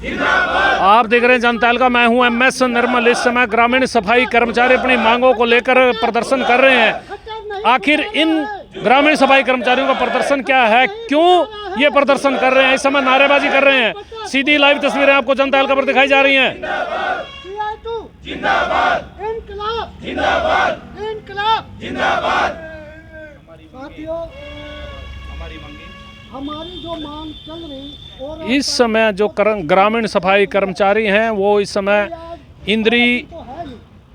आप देख रहे हैं जनता दल का, मैं हूं MS निर्मल। इस समय ग्रामीण सफाई कर्मचारी अपनी मांगों को लेकर प्रदर्शन कर रहे हैं। आखिर इन ग्रामीण सफाई कर्मचारियों का प्रदर्शन क्या है, क्यों ये प्रदर्शन कर रहे हैं, इस समय नारेबाजी कर रहे हैं। सीधी लाइव तस्वीरें आपको जनता दल पर दिखाई जा रही हैं। हमारी जो मांग चल रही और इस समय जो ग्रामीण सफाई कर्मचारी हैं वो इस समय इंद्री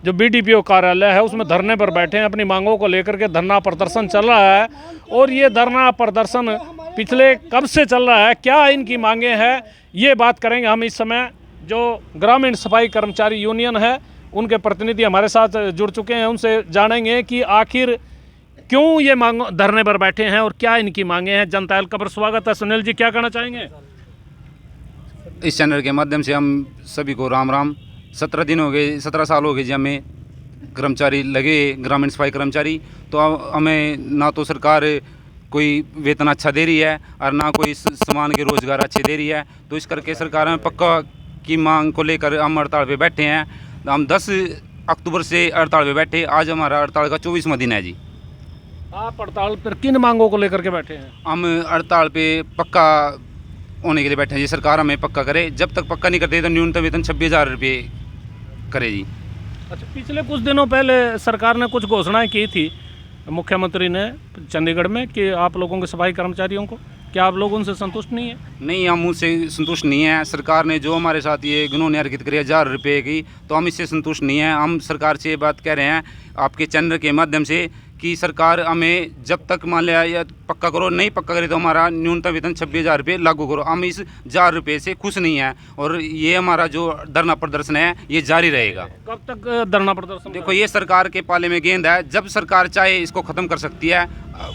जो BDPO कार्यालय है उसमें धरने पर बैठे हैं। अपनी मांगों को लेकर के धरना प्रदर्शन चल रहा है और ये धरना प्रदर्शन पिछले कब से चल रहा है, क्या इनकी मांगे हैं, ये बात करेंगे हम। इस समय जो ग्रामीण सफाई कर्मचारी यूनियन है उनके प्रतिनिधि हमारे साथ जुड़ चुके हैं, उनसे जानेंगे कि आखिर क्यों ये मांग धरने पर बैठे हैं और क्या इनकी मांगे हैं। जनता दल पर स्वागत है। सुनील जी, क्या कहना चाहेंगे? इस चैनल के माध्यम से हम सभी को राम राम। 17 साल हो गए जी हमें कर्मचारी लगे, ग्रामीण सफाई कर्मचारी। तो अब हमें ना तो सरकार कोई वेतन अच्छा दे रही है और ना कोई समान के रोज़गार अच्छे दे रही है। तो इस करके सरकार हमें पक्का की मांग को लेकर हम हड़ताल पे बैठे हैं। हम 10 अक्टूबर से हड़ताल पे बैठे। आज हमारा हड़ताल का 24वां दिन है जी। आप हड़ताल पर किन मांगों को लेकर के बैठे हैं? हम हड़ताल पे पक्का होने के लिए बैठे हैं जी। सरकार हमें पक्का करे, जब तक पक्का नहीं करते तो न्यूनतम वेतन 26,000 रुपये करे जी। अच्छा, पिछले कुछ दिनों पहले सरकार ने कुछ घोषणाएं की थी मुख्यमंत्री ने चंडीगढ़ में कि आप लोगों के सफाई कर्मचारियों को, क्या आप लोग उनसे संतुष्ट नहीं है? नहीं, हम उनसे संतुष्ट नहीं हैं। सरकार ने जो हमारे साथ ये घिनौनी हरकत करी 1,000 रुपये की, तो हम इससे संतुष्ट नहीं हैं। हम सरकार से ये बात कह रहे हैं आपके चैनल के माध्यम से कि सरकार हमें जब तक मान लिया या पक्का करो, नहीं पक्का करे तो हमारा न्यूनतम वेतन 26,000 रुपये लागू करो। हम इस 1,000 रुपये से खुश नहीं हैं और ये हमारा जो धरना प्रदर्शन है ये जारी रहेगा। कब तक धरना प्रदर्शन? देखो, ये सरकार के पाले में गेंद है, जब सरकार चाहे इसको ख़त्म कर सकती है।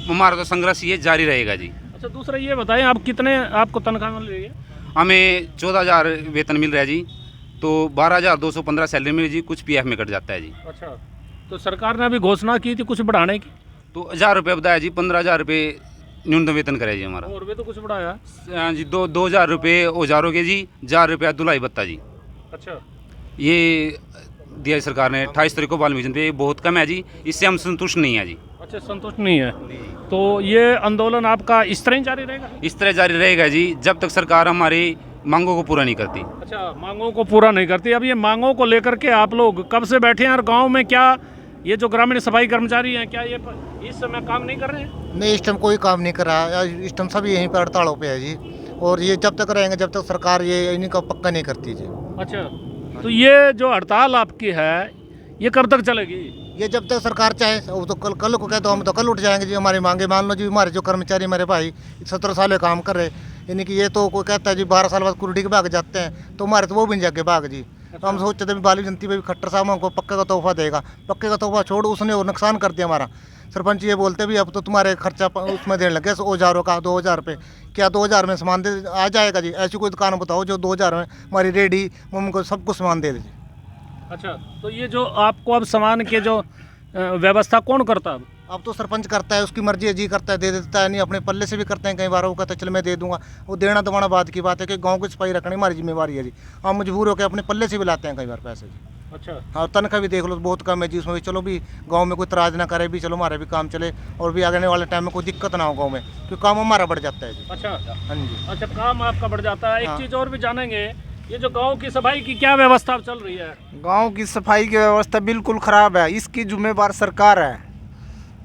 हमारा तो संघर्ष ये जारी रहेगा जी। अच्छा, दूसरा ये बताएं, आप कितने आपको तनख्वाह मिल रही है? हमें 14,000 वेतन मिल रहा है जी। तो 12,215 सैलरी मिली जी, कुछ PF में कट जाता है जी। अच्छा, तो सरकार ने अभी घोषणा की थी कुछ बढ़ाने की, तो 1,000 रुपये बताया जी। 15,000 रुपये न्यूनतम वेतन करे जी हमारा। और भी तो कुछ बढ़ाया? हाँ जी, 2,000 रुपये औजारों के जी, 1,000 रुपया धुलाई भत्ता जी। अच्छा, ये दिया सरकार ने 28 तारीख को वाल्मीकि जयंती पे। बहुत कम है जी, इससे हम संतुष्ट नहीं है जी। अच्छा, संतुष्ट नहीं है तो ये आंदोलन आपका इस तरह ही जारी रहेगा? इस तरह जारी रहेगा जी जब तक सरकार हमारी मांगों को पूरा नहीं करती। अच्छा, मांगों को पूरा नहीं करती। अब ये मांगों को लेकर के आप लोग कब से बैठे हैं और गांव में क्या ये जो ग्रामीण सफाई कर्मचारी हैं क्या ये इस समय काम नहीं कर रहे हैं? नहीं, इस टाइम कोई काम नहीं कर रहा है। इस टाइम सब यहीं पर हड़तालों पे है जी। और ये जब तक रहेंगे जब तक सरकार ये इन्हीं का पक्का नहीं करती जी। अच्छा, तो ये जो हड़ताल आपकी है ये कब तक चलेगी? ये जब तक सरकार चाहे। वो तो कल को कहे तो हम तो कल उठ जाएंगे जी। हमारी मांगे मान लो जी। हमारे जो कर्मचारी मेरे भाई 17 साल काम कर रहे, यानी कि ये तो कोई कहता है जी 12 साल बाद कुर्डी के भाग जाते हैं, तो हमारे तो वो भी नहीं जाके भाग जी। तो हम सोचते थे वाल्मीकि जयंती पे भी खट्टर साहब हमको पक्के का तोहफा देगा। पक्के का तोहफा छोड़, उसने और नुकसान कर दिया हमारा। सरपंच ये बोलते भी अब तो तुम्हारे खर्चा उसमें देने लगे औजारों का 2,000 रुपये। क्या 2,000 में सामान दे आ जाएगा जी? ऐसी कोई दुकान बताओ जो 2,000 में हमारी रेडी उनको सब कुछ सामान दे दे। अच्छा, तो ये जो आपको अब सामान के जो व्यवस्था कौन करता है? अब तो सरपंच करता है, उसकी मर्जी है जी, करता है दे देता है, नहीं अपने पल्ले से भी करते हैं। कई बार वो कहता है चल मैं दे दूंगा। वो देना दबाना बात की बात है कि गांव की सफाई रखनी हमारी जिम्मेवारी है जी। हम मजबूर होकर अपने पल्ले से भी लाते हैं कई बार पैसे जी। अच्छा, हाँ, तनख्वाह भी देख लो बहुत कम है जी उसमें भी। चलो भी गांव में कोई तराज ना करे भी, चलो हमारे भी काम चले और भी आने वाले टाइम में कोई दिक्कत ना हो गांव में, क्योंकि काम हमारा बढ़ जाता है जी। अच्छा, हाँ जी। अच्छा, काम आपका बढ़ जाता है। एक हाँ। चीज़ और भी जानेंगे, ये जो गांव की सफाई की क्या व्यवस्था चल रही है? गांव की सफाई की व्यवस्था बिल्कुल ख़राब है। इसकी जिम्मेवार सरकार है,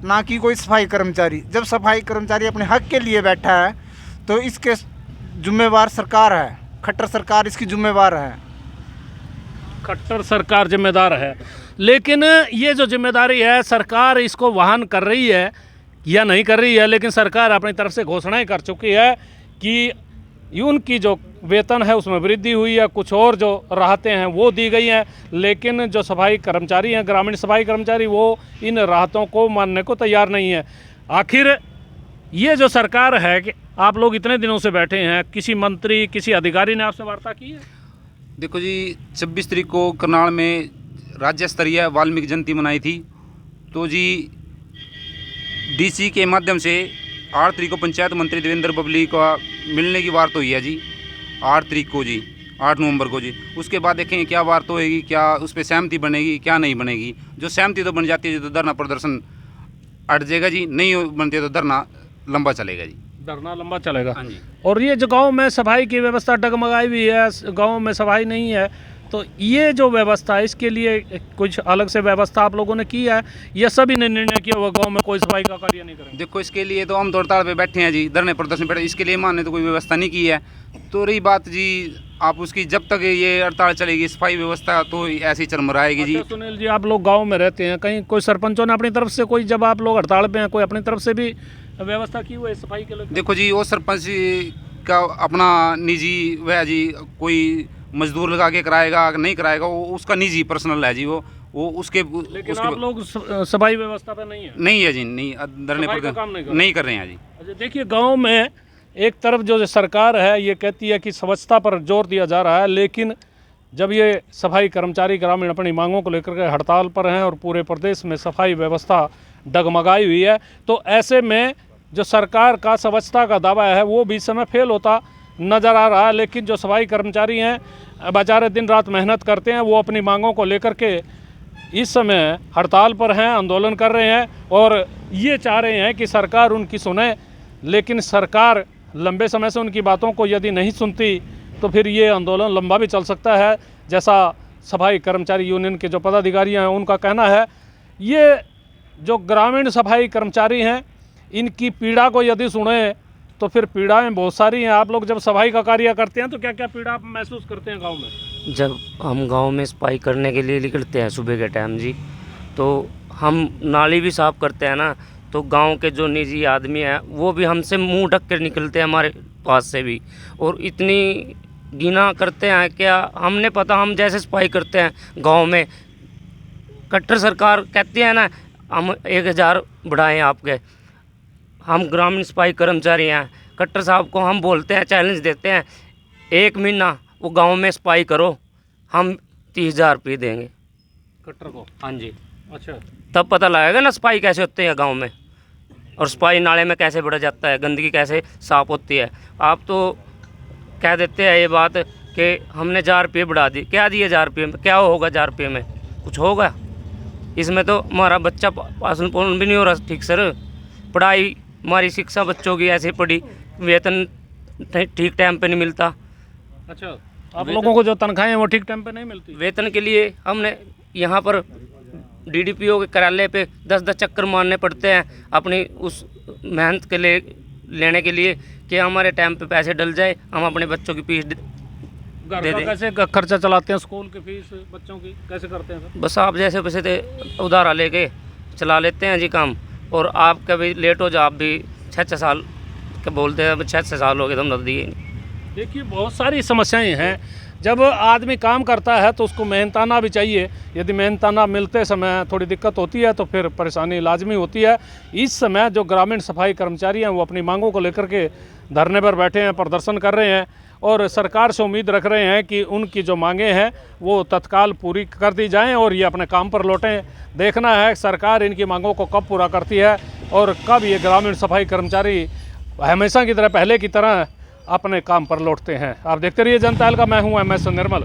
ना कि कोई सफाई कर्मचारी। जब सफाई कर्मचारी अपने हक के लिए बैठा है तो इसके जिम्मेवार सरकार है। खट्टर सरकार इसकी जिम्मेवार है। खट्टर सरकार जिम्मेदार है, लेकिन ये जो जिम्मेदारी है सरकार इसको वहन कर रही है या नहीं कर रही है? लेकिन सरकार अपनी तरफ से घोषणाएं कर चुकी है कि उनकी जो वेतन है उसमें वृद्धि हुई है, कुछ और जो राहतें हैं वो दी गई हैं, लेकिन जो सफाई कर्मचारी हैं, ग्रामीण सफाई कर्मचारी, वो इन राहतों को मानने को तैयार नहीं है। आखिर ये जो सरकार है कि आप लोग इतने दिनों से बैठे हैं, किसी मंत्री किसी अधिकारी ने आपसे वार्ता की है? देखो जी, 26 तारीख को करनाल में राज्य स्तरीय वाल्मीकि जयंती मनाई थी। तो जी DC के माध्यम से 8 तारीख को पंचायत मंत्री देवेंद्र बबली का मिलने की बात हुई है जी। 8 तारीख को जी, 8 नवंबर को जी। उसके बाद देखेंगे क्या वार्ता होएगी, क्या उस पर सहमति बनेगी, क्या नहीं बनेगी। जो सहमति तो बन जाती है जी तो धरना प्रदर्शन अट जाएगा जी, नहीं बनती तो धरना लंबा चलेगा जी। धरना लंबा चलेगा। हाँ जी। और ये जो गांव में सफाई की व्यवस्था डगमगाई हुई है, गांव में सफाई नहीं है, तो ये जो व्यवस्था है इसके लिए कुछ अलग से व्यवस्था आप लोगों ने की है या सभी ने निर्णय किया हुआ गांव में कोई सफाई का कार्य नहीं करेंगे? देखो इसके लिए तो हम हड़ताल पे बैठे हैं जी, धरने प्रदर्शन पे बैठे, इसके लिए मानने तो कोई व्यवस्था नहीं की है। तो रही बात जी आप उसकी, जब तक ये हड़ताल चलेगी सफाई व्यवस्था तो ऐसी चरमराएगी जी। अच्छा सुनील जी, आप लोग गांव में रहते हैं, कहीं कोई सरपंचों ने अपनी तरफ से कोई, जब आप लोग हड़ताल पे हैं, कोई अपनी तरफ से भी व्यवस्था की हुई है सफाई के लिए? देखो जी वो सरपंच का अपना निजी वह जी, कोई मजदूर लगा के कराएगा नहीं कराएगा वो उसका निजी पर्सनल है जी, वो उसके लेकिन उसके आप लोग सफाई व्यवस्था पे नहीं है? नहीं है जी, नहीं धरने सफाई का पर काम नहीं कर रहे हैं जी। अच्छा देखिए, गांव में एक तरफ जो सरकार है ये कहती है कि स्वच्छता पर जोर दिया जा रहा है, लेकिन जब ये सफाई कर्मचारी ग्रामीण अपनी मांगों को लेकर के हड़ताल पर हैं और पूरे प्रदेश में सफाई व्यवस्था डगमगाई हुई है, तो ऐसे में जो सरकार का स्वच्छता का दावा है वो भी इस समय फेल होता नज़र आ रहा है। लेकिन जो सफाई कर्मचारी हैं बेचारे दिन रात मेहनत करते हैं, वो अपनी मांगों को लेकर के इस समय हड़ताल पर हैं, आंदोलन कर रहे हैं और ये चाह रहे हैं कि सरकार उनकी सुने। लेकिन सरकार लंबे समय से उनकी बातों को यदि नहीं सुनती तो फिर ये आंदोलन लंबा भी चल सकता है, जैसा सफाई कर्मचारी यूनियन के जो पदाधिकारी हैं उनका कहना है। ये जो ग्रामीण सफाई कर्मचारी हैं इनकी पीड़ा को यदि सुने तो फिर पीड़ाएं बहुत सारी हैं। आप लोग जब सफाई का कार्य करते हैं तो क्या क्या पीड़ा आप महसूस करते हैं गांव में? जब हम गांव में सफाई करने के लिए निकलते हैं सुबह के टाइम जी, तो हम नाली भी साफ़ करते हैं ना, तो गांव के जो निजी आदमी हैं वो भी हमसे मुंह ढक कर निकलते हैं हमारे पास से भी, और इतनी घिना करते हैं क्या हमने पता। हम जैसे सफाई करते हैं गांव में, कट्टर सरकार कहती है ना हम 1000 बढ़ाएं आपके, हम ग्रामीण सफाई कर्मचारी हैं, कट्टर साहब को हम बोलते हैं, चैलेंज देते हैं 1 महीना वो गांव में सफाई करो, हम 30,000 रुपये देंगे कट्टर को। हाँ जी, अच्छा, तब पता लगेगा ना सफाई कैसे होती है गांव में, और सफाई नाले में कैसे बढ़ा जाता है, गंदगी कैसे साफ़ होती है। आप तो कह देते हैं ये बात कि हमने 1000 रुपये बढ़ा दी, क्या दिए 1000 रुपये में, क्या होगा 1000 रुपये में, कुछ होगा? इसमें तो हमारा बच्चा पालन पोषण भी नहीं हो रहा ठीक सर, पढ़ाई हमारी शिक्षा बच्चों की ऐसे पड़ी, वेतन ठीक टाइम पे नहीं मिलता। अच्छा, आप लोगों को जो तनख्वाहें हैं वो ठीक टाइम पे नहीं मिलती? वेतन के लिए हमने यहाँ पर डीडीपीओ के कार्यालय पे 10-10 चक्कर मारने पड़ते हैं अपनी उस मेहनत के लिए लेने के लिए कि हमारे टाइम पे पैसे डल जाए, हम अपने बच्चों की फीस घर दे का दें। कैसे खर्चा चलाते हैं, स्कूल की फीस बच्चों की कैसे करते हैं सर? बस आप जैसे पैसे थे उधारा लेके चला लेते हैं जी काम, और आप कभी लेट हो जाओ आप भी 6-6 साल के बोलते हैं, 6-6 साल हो गए तो हम दिए नहीं। देखिए बहुत सारी समस्याएं हैं। जब आदमी काम करता है तो उसको मेहनताना भी चाहिए, यदि मेहनताना मिलते समय थोड़ी दिक्कत होती है तो फिर परेशानी लाजमी होती है। इस समय जो ग्रामीण सफाई कर्मचारी हैं वो अपनी मांगों को लेकर के धरने पर बैठे हैं, प्रदर्शन कर रहे हैं और सरकार से उम्मीद रख रहे हैं कि उनकी जो मांगें हैं वो तत्काल पूरी कर दी जाएं और ये अपने काम पर लौटें। देखना है सरकार इनकी मांगों को कब पूरा करती है और कब ये ग्रामीण सफाई कर्मचारी हमेशा की तरह, पहले की तरह अपने काम पर लौटते हैं। आप देखते रहिए जनता एल का, मैं हूँ MS निर्मल।